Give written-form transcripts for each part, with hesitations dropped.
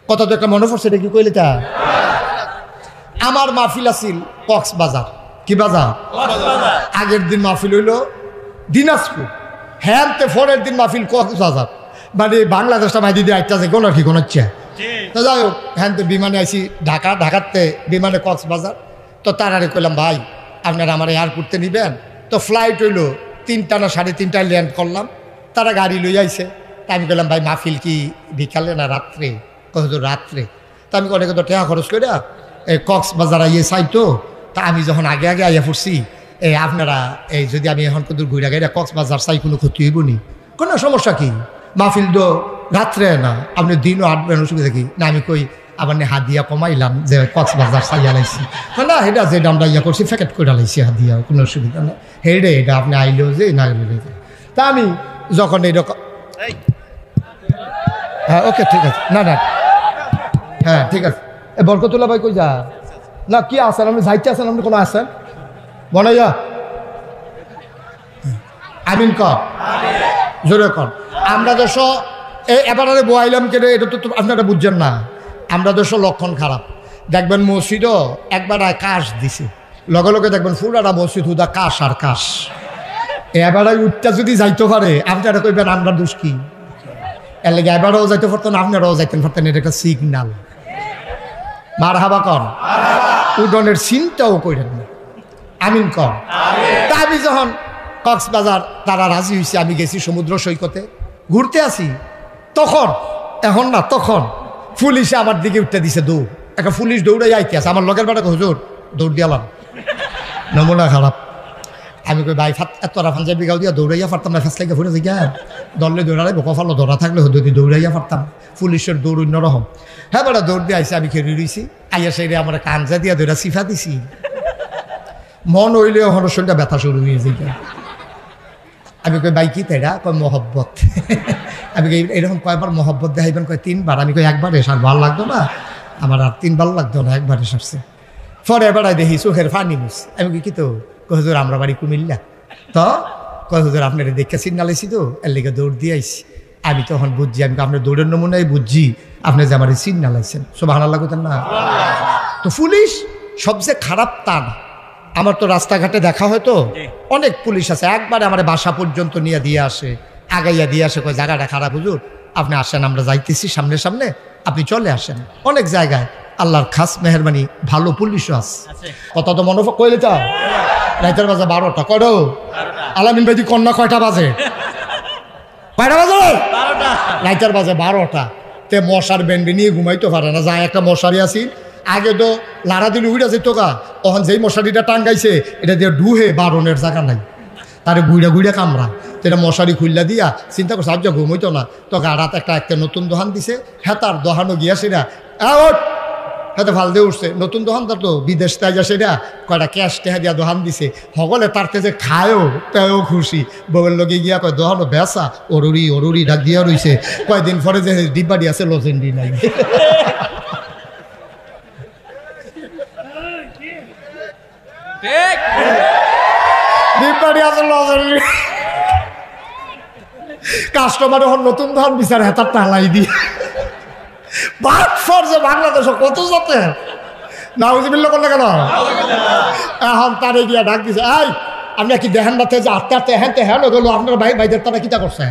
কত তো একটা মনে পড়ছে, এটা কি কইলে তা? আমার মাহফিল আছিল কক্সবাজার। কি বাজার? আগের দিন মাহফিল হইল দিনাজপুর, হ্যাঁ পরের দিন মাহফিল কক্সবাজার। মানে বাংলাদেশটা মাই দিদি একটা যে গোলার কি কোন হচ্ছে। তো যাই হোক, হ্যাঁ তো বিমানে আইসি ঢাকাতে বিমানে কক্সবাজার। তো তারারে কইলাম ভাই আপনারা আমার এয়ারপোর্টে নিবেন। তো ফ্লাইট হইল 3টা না 3:30টায় ল্যান্ড করলাম। তারা গাড়ি লই আইছে। তা আমি কইলাম ভাই মাহফিল কি বিকালে না রাত্রে? কত রাত্রে। তা আমি অনেক তো টাকা খরচ করে এই কক্সবাজার আইয়ে চাইতো। তা আমি যখন আগে আগে আইয়া পড়ছি, আপনারা এই যদি আমি এখন কত ঘুরে গাড়ি কক্সবাজার চাই কোনো ক্ষতি হইব নি? কোনো সমস্যা কি? মাহফিল তো রাত্রে না, আপনি দিনও আটবেন, অসুবিধা কি? না আমি কই আবার হাদিয়া কমাইলাম যে কক্সবাজার চাইয়া লাইছি না, এটা যে দামটা ইয়া করছি প্যাকেট করে লাইছি হাদিয়া, কোনো অসুবিধা না। হেডে এটা আপনি আইলেও যে না গেলে। তা আমি যখন এইরকম, হ্যাঁ ওকে ঠিক আছে, না না হ্যাঁ ঠিক আছে। বরকতুল্লাহ ভাই কই যা না কি আছেন? আপনি যাইতে আছেন? আপনি কোনো আছেন বনাইয়া? আমিন কর, জোরে কর। আমরা দেশ এবারে বয়াইলাম কেন, এটা তো আপনারা বুঝছেন না। আমরা দেশ লক্ষণ খারাপ। দেখবেন মসজিদও একবার কাশ দিছে, লগে লগে দেখবেন ফুলারা মসজিদ হুদা কাশ আর কাশ। এবারে উঠটা যদি যাইতে পারে আপনারা কইবেন আমরা দোষ কি? এর লেগে এবারেও যাইতে পারতেন, আপনারাও যাইতেন পারতেন। এটা একটা সিগনাল। মার হাবা কর, উডনের চিন্তাও করেন না। আমিন কর। তা আমি যখন কক্সবাজার তারা রাজি হয়েছে, আমি গেছি সমুদ্র সৈকতে ঘুরতে আসি, তখন এখন না তখন পুলিশে আমার দিকে উঠতে দিছে দৌড়। একটা পুলিশ দৌড়াই আইতে আছে, আমার লগের বেটা হুজুর দৌড় দিয়ালাম, নমুনা খারাপ। আমি কই ভাই এতটা পাঞ্জাবি গাও দিয়া দৌড়াইয়া পারতাম না, ফেস লাগে ফুটে গিয়া দলে দৌড়ালে কপালো ধরা থাকলে হতো দৌড়াইয়া পারতাম। পুলিশের দৌড় অন্যরকম। হ্যাঁ বেটা দৌড় দিয়ে আইসি, আমি খেয়ে রইছি। আইয়া সেইরে আমার কাঞ্জা দিয়া দৌড়া সিফা দিছি। মন হইলে ওখানে শরীরটা ব্যথা শুরু হয়ে যায়। আমি কই ভাই কি তাইরা? কয় মহব্বত। আমি কই এরকম কয়বার মহব্বত দেখাইবেন? কয় 3বার। আমি কই একবারে সার ভালো লাগতো না আমার, আর 3বার লাগতো না, একবারে সারছে। পরে এবারে দেখি চোখের ফানি মুছ। আমি কি তো কয় হুজুর আমরা বাড়ি কুমিল্লা। তো কয় হুজুর আপনার দেখে সিগনালাইছি তো এর লেগে দৌড় দিয়ে আইসি। আমি তখন বুঝছি, আমি আপনার দৌড়ের নমুনাই বুঝছি আপনি যে আমার সিগনালাইছেন। সুবহানাল্লাহ কইতেন না? তো পুলিশ সবচেয়ে খারাপ তা না। আমার তো রাস্তাঘাটে দেখা হয় তো অনেক পুলিশ আছে, একবারে আমার বাসা পর্যন্ত নিয়ে দিয়ে আসে, আগাইয়া দিয়ে আসে, কয় জায়গাটা খারাপ হুজুর আপনি আসেন, আমরা যাইতেছি সামনে সামনে, আপনি চলে আসেন। অনেক জায়গায় আল্লাহর খাস মেহরবানি ভালো পুলিশও আছে। কথা তো মনে কইলে তা রাইতের বাজে 12টা। করো আলামিন ভাই কন্যা কয়টা বাজে? কয়টা বাজে? রাইতের বাজে 12টা। তে মশার ব্যান্ডি নিয়ে ঘুমাইতে পারে না। যায় একটা মশারি আসি, আগে তো লাড়া দিলে উইরা যেত গা, তখন যেই মশারিটা টাঙ্গাইছে এটা দিয়ে ডুহে বারণের জায়গা নাই, তারে গুইড়া গুইড়া কামড়া। তো এটা মশারি খুললা দিয়া চিন্তা করছে আজ ঘুমাইতো না। তো গাড়াত একটা নতুন দোকান দিছে, হ্যাঁ তার দোকানও গিয়া সেটা হ্যাঁ ভাল দিয়ে উঠছে। নতুন দোকানদার তো বিদেশ তাই যা সেটা কয়টা ক্যাশ টেহা দিয়া দোকান দিছে। সকলে তার যে খায়ও তাইও খুশি। বউয়ের লগে গিয়া কয় দোকানও বেসা অরুরি ডাক দিয়া রইছে। কয়দিন পরে যে ডিব্বাডি আছে লজেন্ডি নাই। কাস্টমার এখন নতুন ধান বিচার হেতার টালাই দিয়ে বাংলাদেশ কত যাতে নাউজুবিল্লাহ করলে কেন? এখন তারে গিয়া ডাক দিছে, এই আপনি কি দেখেন না যে আটতে আটতে হ্যাঁ হ্যাঁ গেল আপনার ভাই ভাইদের তারা কিতা করছে?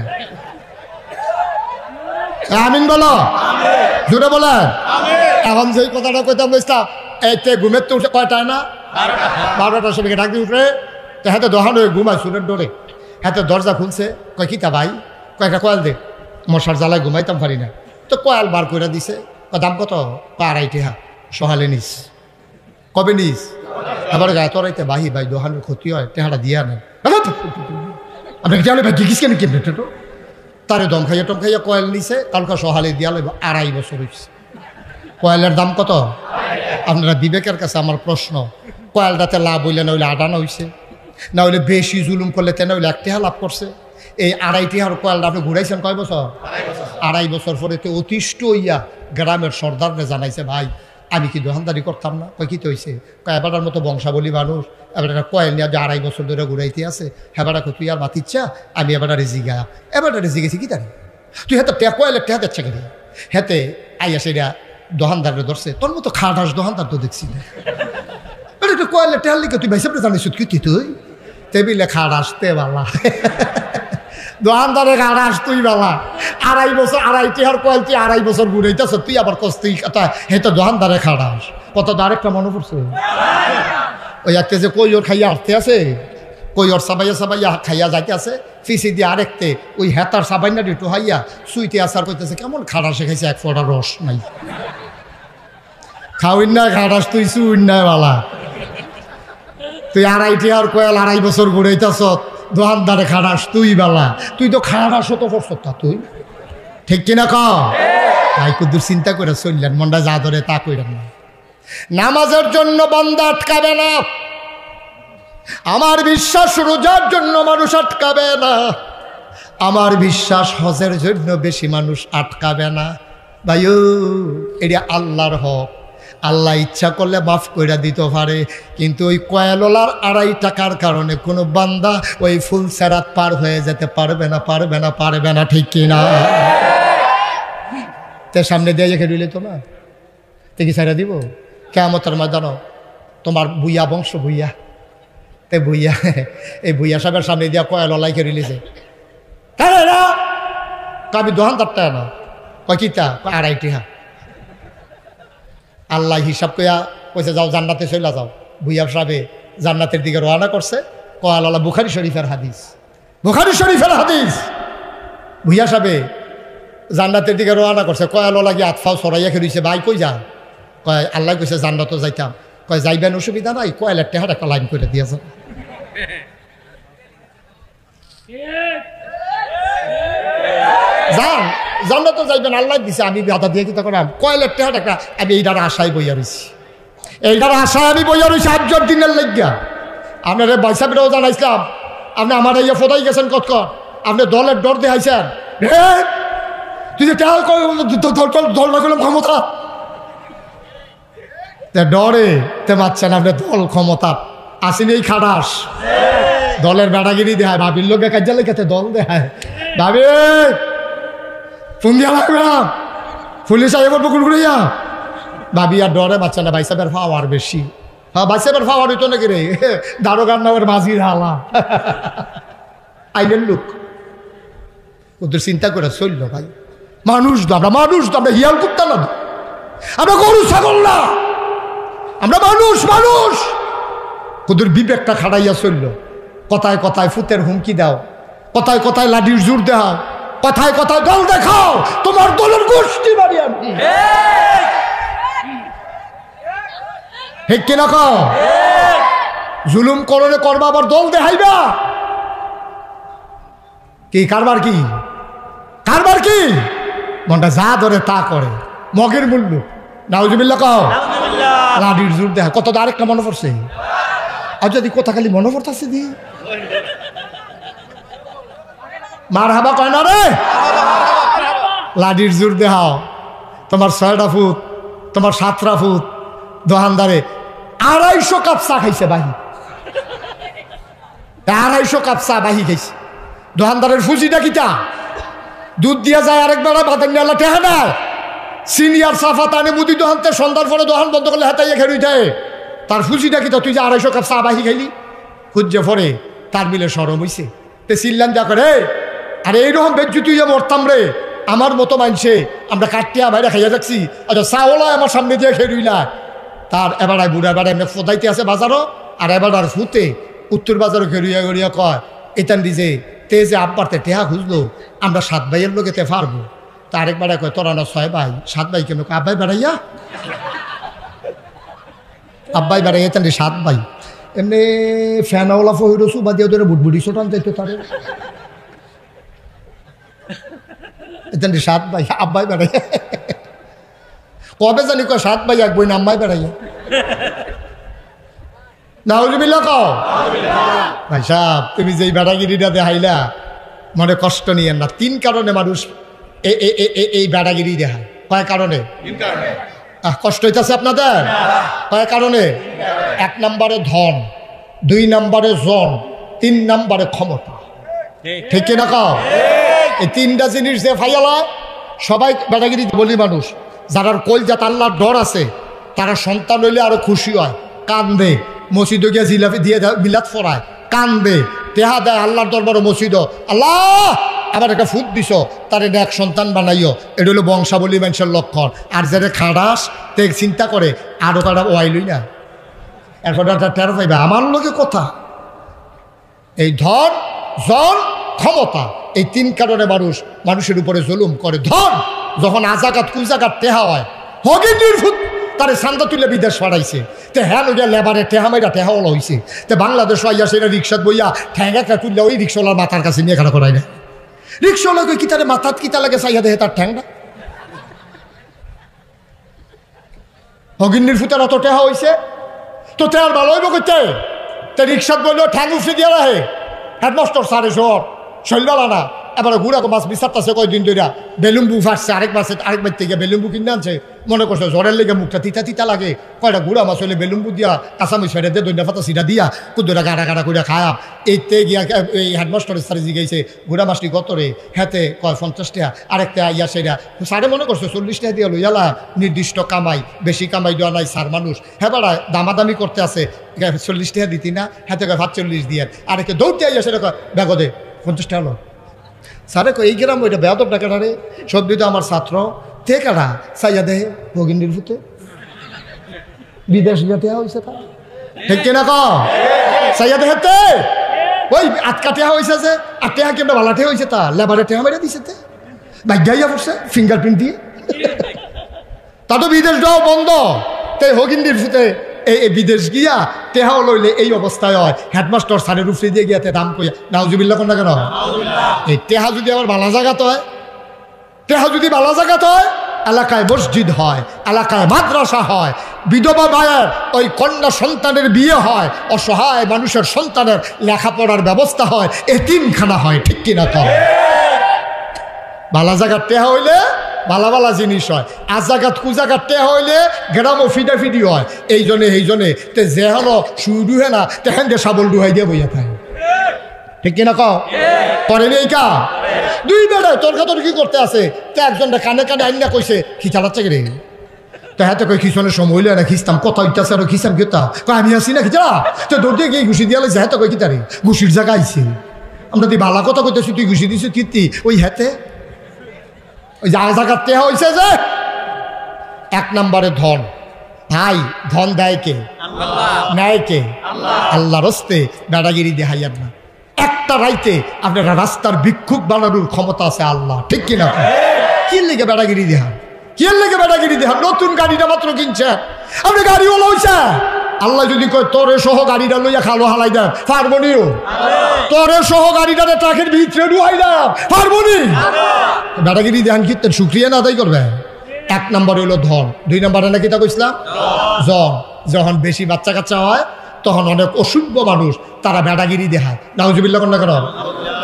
আমিন বলো, জুড়ে বলেন। এখন যেই কথাটা কইতাম বুঝতাম, এইতে ঘুমের তো উঠে কয়টায় না 12টার সময় ডাক দিয়ে উঠে তো হাতে দোহান হয়ে ঘুমায় সুরের ডোরে। হাতে দরজা খুলছে, কয় কিতা ভাই? কয়েকটা কয়েল দে, মশার জ্বালায় ঘুমাইতাম পারি না। তো কয়েল বার করে দিছে। দাম কত? 2.5 টাকা। সহালে নিস। কবে নিস? আবার গায়ে তরাইতে বাহি ভাই দোহানের ক্ষতি হয়, টেহাটা দিয়া নেন। আপনি জানে ভাই জিজ্ঞিস কেন কেমনি তো তারে দম খাইয়া টম খাইয়া কয়েল নিছে। কালকা সহালে দিয়া লাগবে 2.5 বছর হয়েছে। কয়েলের দাম কত? আপনারা বিবেকের কাছে আমার প্রশ্ন, কয়েলটাতে লাভ হইলে না হইলে আডানো হয়েছে, না হইলে বেশি জুলুম করলে তেনা হইলে 1 টাকা লাভ করছে। এই 2.5 টাকার কয়েলটা আপনি ঘুরাইছেন কয় বছর? 2.5 বছর পরে তো অতিষ্ঠ হইয়া গ্রামের সর্দাররে জানাইছে, ভাই আমি কি দোকানদারি করতাম না? কয় কি তো হয়েছে? কয় এবারটার মতো বংশাবলী মানুষ, এবার একটা কয়েল নিয়ে যে 2.5 বছর ধরে ঘুরাইতে আছে, হেবাটা তুই আর মাতিচ্ছা, আমি এবারটা রেজিগা। এবারটা রেজিগেছি কি জানি তুই হাতে কয়েলের টেহা দিচ্ছে কেন? হেতে আইয়া সেটা দোকানদারে ধরছে, তোর মতো খাটাস দোকানদার তো দেখছি না। একটু কয়লে টেহার লিখে তুই ভাইসাবরে জানিস কি তুই টেবিলে খাটাস তে বালা দোকানদারে খাটাস তুই বালা 2.5 বছর 2.5 টেহার কয়েল তুই 2.5 বছর ঘুরাইতেছ তুই আবার কস তুই কথা হেতো দোকানদারে খাটাস কত আরেকটা মনে পড়ছে ওই একটা যে কই ওর খাইয়া আসতে আছে কই ওর সাবাইয়া খাইয়া যাইতে আছে ফিসি দিয়ে আরেকতে ওই হেতার সাবাইনা একটু হাইয়া সুইতে আসার কইতেছে কেমন খাটাসে খাইছে এক ফোঁটা রস নাই খাওয়াই না খাটাস তুই সুইন নাই বালা তুই 2.5 টেহার কয়েল 2.5 বছর ঘুরাইতেছ দোকানদারে খাটাস তুই বালা তুই তো খাটাস তো করছ তা তুই ঠিক কিনা ক ভাই কুদ্দুর চিন্তা করে চললেন মনটা যা ধরে তা কইরেন না নামাজের জন্য বান্দা আটকাবে না আমার বিশ্বাস রোজার জন্য মানুষ আটকাবে না আমার বিশ্বাস হজের জন্য বেশি মানুষ আটকাবে না ভাইও এটা আল্লাহর হক আল্লাহ ইচ্ছা করলে মাফ করে দিতে পারে কিন্তু ওই কয়েলওয়ালার 2.5 টাকার কারণে কোনো বান্দা ওই ফুল সেরাত পার হয়ে যেতে পারবে না ঠিক কিনা তে সামনে দিয়ে রেখে দিলে তো না তে কি ছেড়ে দিব কিয়ামতের ময়দানে তোমার বুইয়া বংশ বুইয়া তে বুইয়া এই বুইয়া সাহেবের সামনে দিয়া কয়েলওয়ালাই কে রিলিজে আমি দোকানদারটা না কয় কিতা 2.5 টাকা আল্লাহ হিসাব কইয়া কইছে যাও জান্নাতে চলে যাও ভুইয়া সাহেবে জান্নাতের দিকে রওনা করছে কয়াল বুখারী শরীফের হাদিস ভুইয়া সাহেবে জান্নাতের দিকে রওনা করছে কয়াল গিয়ে আতফাও সরাইয়া খেয়েছে ভাই কই যা কয় আল্লাহ কইছে জান্নাত যাইতাম কয় যাইবেন অসুবিধা নাই কয়ালের টেহার একটা লাইন করে দিয়েছে যান জান্নাত যাইবেন আল্লাহ দিছে আমি বাধা দিয়ে কি তখন কয়লের টেহার একটা আমি এইটার আশায় বইয়া রয়েছি আবজর দিনের লাগিয়া আপনার বাইসাবেরাও জানাইছিলাম আপনি আমার ইয়ে ফোটাই গেছেন কত আপনি দলের ডর দেখাইছেন তুই যে দল না করলাম ক্ষমতা ডরে তে পাচ্ছেন আপনি দল ক্ষমতা আসেনি এই খাটাস দলের বেড়াগিরি দেখায় ভাবির লোকে কাজে লেখাতে দল দেখায় ভাবি ফোন দিয়া লাগবে না পুলিশ আগে বলবো কুড়কুড়িয়া ভাবি আর ডরে বাচ্চা না ভাইসাবের পাওয়ার বেশি হ্যাঁ ভাইসাবের পাওয়ার হইতো নাকি রে দারোগার নামের মাঝির হালা আইনের লোক ওদের চিন্তা করে চলল ভাই মানুষ তো আমরা হিয়াল করতাম না আমরা গরু ছাগল না আমরা মানুষ ওদের বিবেকটা খাড়াইয়া চলল কথায় কথায় ফুতের হুমকি দাও কথায় কথায় লাঠির জোর দাও কথায় কথায় দল দেখাও তোমার দলের গোষ্ঠী বাড়ি আমি ঠিক কিনা কও জুলুম করলে করবা আবার দল দেখাইবা কি কারবার কি মনটা যা ধরে তা করে মগের মূল্য নাউজুবিল্লাহ কও লাঠির জোর দেখা কত আরেকটা মনে পড়ছে আর যদি কথা খালি মনে পড়তেছে দি মার হাবা কয় না রে লাঠির জোর দেখাও তোমার 6টা ফুট তোমার 7টা ফুট দোকানদারে 250 কাপ চা খাইছে বাহি 250 কাপ চা বাহি খাইছে দোকানদারের ফুজিটা কিটা দুধ দিয়া যায় আরেকবার বাদাম নিয়ে টেহা না সিনিয়র সাফা টানে মুদি দোকানতে সন্ধ্যার পরে দোকান বন্ধ করলে হাতাইয়া খেয়ে যায় তার ফুজিটা কিটা তুই যে 250 কাপ চা বাহি খাইলি খুঁজে পরে তার মিলে সরম হইছে তে চিল্লান যা করে আরে এইরকম বেজ্জু তুই মরতাম রে আমার মতো মানছে আমরা কাটিয়া বাইরে খাইয়া যাচ্ছি আচ্ছা চাওলা আমার সামনে দিয়ে খেয়ে না তার এবারায় বুড়া বেড়া এমনি ফোদাইতে আছে বাজারও আর এবার ফুতে উত্তর বাজারও ঘেরিয়া ঘেরিয়া কয় এতান দিছে তে যে আব্বারতে টেহা খুঁজলো আমরা 7 ভাইয়ের লোকে তে পারবো তা আরেকবার কয় তোরা না 6 ভাই 7 ভাই কেন আব্বাই বেড়াইয়া আব্বাই বেড়াইয়া তাহলে 7 ভাই এমনি ফ্যানওয়ালা ফহিরো সুবা দিয়ে ধরে বুটবুটি ছোটান যাইতো তারে এতান 7 ভাই আব্বাই বেড়াইয়া কবে জানি কয় 7 ভাই এক বই নাম্বাই বেড়াইয়া নাউজুবিল্লাহ কও ভাই সাহেব তুমি যেই বেড়াগিরিটা দেখাইলা মনে কষ্ট নিয়েন না 3 কারণে মানুষ এই বেড়াগিরি দেখায় কয় কারণে কষ্ট হইতেছে আপনাদের কয় কারণে 1 নম্বরে ধন 2 নম্বরে জন 3 নম্বরে ক্ষমতা ঠিক কিনা কও এই 3টা জিনিস যে ফাইয়ালা সবাই বেড়াগিরি বলি মানুষ যারার কলজাত আল্লাহর ডর আছে তারা সন্তান হইলে আরো খুশি হয়, কান্দে, মসজিদে গিয়ে জিলাপি দিয়ে মিলাদ ফরায়, কান্দে, তেহা দেয় আল্লাহর দরবার মসজিদ, আল্লাহ আবার একটা ফুট দিছ তারে এক সন্তান বানাইও, এটা হলো বংশাবলী মানুষের লক্ষণ। আর যারা খাড়াস তে চিন্তা করে আরো কাটা ওয়াইলই না, এখন একটা টের পাইবে আমার লোকে কথা। এই ধন, জন, ক্ষমতা, এই তিন কারণে মানুষের উপরে জুলুম করে। ধন যখন আজাকাত কুজাকাত টেহা হয়, হগিন্দির ফুট তারে সান্দা তুলে বিদেশ পাঠাইছে, তে হ্যাঁ লইয়া লেবারে টেহা মেয়েটা টেহাওয়ালা হয়েছে, তে বাংলাদেশ আইয়া সেটা রিক্সাত বইয়া ঠ্যাঙ্গা তুললে ওই রিক্সাওয়ালার মাথার কাছে নিয়ে খাড়া করাই না। রিক্সাওয়ালাকে কি তারে মাথাত কিতা লাগে চাইয়া দেহে তার ঠ্যাংটা। হগিন্দির ফুটের অত টেহা হয়েছে তো টেহার ভালো হইব করতে, তে রিক্সাত বললেও ঠ্যাং উঠে দিয়ে রাখে হেডমাস্টার সারে শহর শৈলবালা না। এবারে গুড়া মাছ বিচারতেছে কয়দিন ধরে, বেলুম্বু ফাটছে, আরেক বার থেকে বেলুম্বু কিনে আনছে, মনে করছে জ্বরের লেগে মুখটা তিতা তিতা লাগে, কয়টা গুড়া মাছ হইলে বেলুম্বু দিয়া কাঁচামি ছেড়ে দিয়ে দৈন্য ফাতা সিটা দিয়া কুদুরা গাড়া গাড়া করে খায়া। এইতে গিয়া এই হেডমাস্টারের সারে জিগাইছে গুড়া মাছটি কত রে, হেতে কয় 50 টাকা, আরেকটা ইয়া সেরা সারে মনে করছে 40 টাকা দিয়ে লইয়ালা, নির্দিষ্ট কামাই, বেশি কামাই দেওয়া নাই সার মানুষ, হ্যাঁ বাড়া দামাদামি করতে আছে, 40 টাকা দিতি না, হাতে কয় 45 দিয়ে, আরেকে দৌড়তে আইয়া সেটা কয় ব্যাগদে 50 টাকা হলো। সারে কই এই গ্রাম ওইটা বেয়াদব ডাকাটা রে, সদ্য তো আমার ছাত্র তে কারা চাইয়া দেহে ভগিনীর ভূতে বিদেশ গেতে হয়েছে, তা ঠিক কিনা ক চাইয়া দেহেতে ওই আটকা টেহা হয়েছে যে, আর টেহা কেমন ভালা টেহা হয়েছে, তা লেবারে টেহা মেরে দিছে, তে ভাগ্যাইয়া পড়ছে ফিঙ্গারপ্রিন্ট দিয়ে, তা তো বিদেশ যাওয়া বন্ধ। তাই হগিন্দির ভূতে এই বিদেশ গিয়া টেহাও লইলে এই অবস্থায় হয়, হেডমাস্টার সারের উপরে দিয়ে গিয়াতে দাম কইয়া নাউজুবিল্লাহ কোন না কেন। এই টেহা যদি আবার ভালো জায়গাতে হয়, টেহা যদি ভালো জায়গাতে হয়, এলাকায় মসজিদ হয়, এলাকায় মাদ্রাসা হয়, বিধবা মায়ের ওই কন্যা সন্তানের বিয়ে হয়, অসহায় মানুষের সন্তানের লেখাপড়ার ব্যবস্থা হয়, এতিমখানা হয়, ঠিক কিনা তো। ভালো জায়গার টেহা হইলে ভালা ভালা জিনিস হয়, আর জায়গাত কুজাগাত টেহা হইলে গ্রামও ফিডাফিডি হয়। এই জন্যে তে যেহানো শুরু ডুহে না তেহেন যে সাবল ডুহাই দিয়ে বইয়া থাকে, ঠিক কিনা করেনি এই কা দুই বেড়ায় তর্কাতর্কি করতে আছে, তে একজনটা কানে কানে আইনা কইছে কি চালাচ্ছে রে, তো হাতে কই খিচনের সময় হইলে না খিস্তাম কথা হইতেছে আর খিসাম গেতা আমি আসি না খিচা, তো দৌড় দিয়ে গিয়ে ঘুষি দিয়ে লাগছে, হাতে কই কি তারে ঘুষির জায়গা আইছে, আমরা তুই বালা কথা কইতেছি তুই ঘুষি দিছিস কীর্তি ওই হাতে ওই জায়গা টেহা হয়েছে যে। এক নম্বরে ধন, ভাই ধন দেয় কে, নেয় কে, আল্লাহ রস্তে বেড়াগিরি দেখাইয়ার না। একটা রাইতে আপনারা রাস্তার ভিক্ষুক বানানোর ক্ষমতা আছে আল্লাহ, ঠিক কিনা। কি লেগে বেড়াগিরি দেহা, কি লেগে বেড়াগিরি দেহা, নতুন গাড়িটা মাত্র কিনছে আপনি গাড়িওয়ালা হইছে, আল্লাহ যদি কয় তোরে সহ গাড়িটা লইয়া খালো হালাই দেন পারবনিও, তোরে সহ গাড়িটা ট্রাকের ভিতরে ঢুকাই দেন পারবনি, বেড়াগিরি দেহান কীর্তেন শুক্রিয়া না আদায় করবে। এক নম্বর হইল ধন, দুই নম্বরে নাকি তা কইছিলাম জন। যখন বেশি বাচ্চা কাচ্চা হয় তখন অনেক অসভ্য মানুষ তারা বেড়াগিরি দেখায়, নাউজুবিল্লাহ কন্যা কর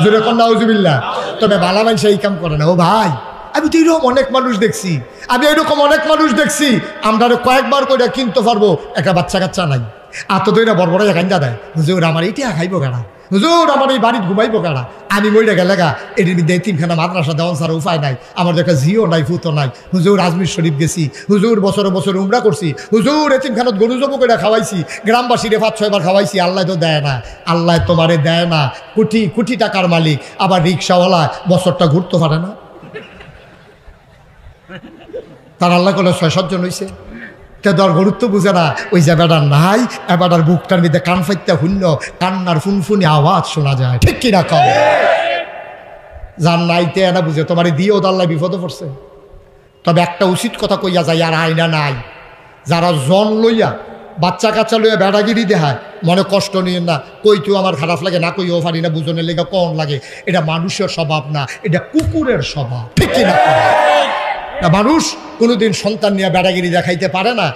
জোরে কর নাউজুবিল্লাহ। তবে ভালো মানুষ এই কাম করে না। ও ভাই আমি তো এরকম অনেক মানুষ দেখছি, আমি এরকম অনেক মানুষ দেখছি, আমরা কয়েকবার করে কিনতে পারবো, একটা বাচ্চা কাচ্চা নাই, আর তো দইরা বড় বড় কান্দা দেয়, হুজুর আমার এইটা খাইবো কারা, হুজুর আমার এই বাড়ির ঘুমাইবো কারা, আমি মইরা গেলে গা এটির মধ্যে তিনখানা মাদ্রাসা দেওয়ান ছাড়া উপায় নাই, আমার একটা ঝিও নাই ফুতো নাই, হুজুর আজমির শরীফ গেছি, হুজুর বছরে বছর উমরা করছি, হুজুর এতিমখানাত গরু জবো করে খাওয়াইছি, গ্রামবাসীরে 5-6 বার খাওয়াইছি, আল্লাহ তো দেয় না, আল্লাহ তোমারে দেয় না, কোটি কোটি টাকার মালিক, আবার রিক্সাওয়ালা বছরটা ঘুরতে পারে না, তার আল্লাহ করলে 6-7 জন হয়েছে, তে দর গুরুত্ব বুঝে না, ওই যে বেড়ার নাই এবার বুকটার মধ্যে কান ফাইতে শূন্য কান্নার ফুনফুনি আওয়াজ শোনা যায়, ঠিক কিনা কম। যার নাইতে এনা বুঝে তোমার দিয়েও তো আল্লাহ বিপদে পড়ছে। তবে একটা উচিত কথা কইয়া যায়, আর আয়না নাই, যারা জন লইয়া বাচ্চা কাচ্চা লইয়া বেড়াগিরি দেখায় মনে কষ্ট নিয়ে না, কই তুই আমার খারাপ লাগে না, কইও পারি না, বুঝনের লেগে কম লাগে, এটা মানুষের স্বভাব না, এটা কুকুরের স্বভাব, ঠিক কিনা। মানুষ কোনোদিন সন্তান নিয়ে বেড়াগিরি দেখাইতে পারে না।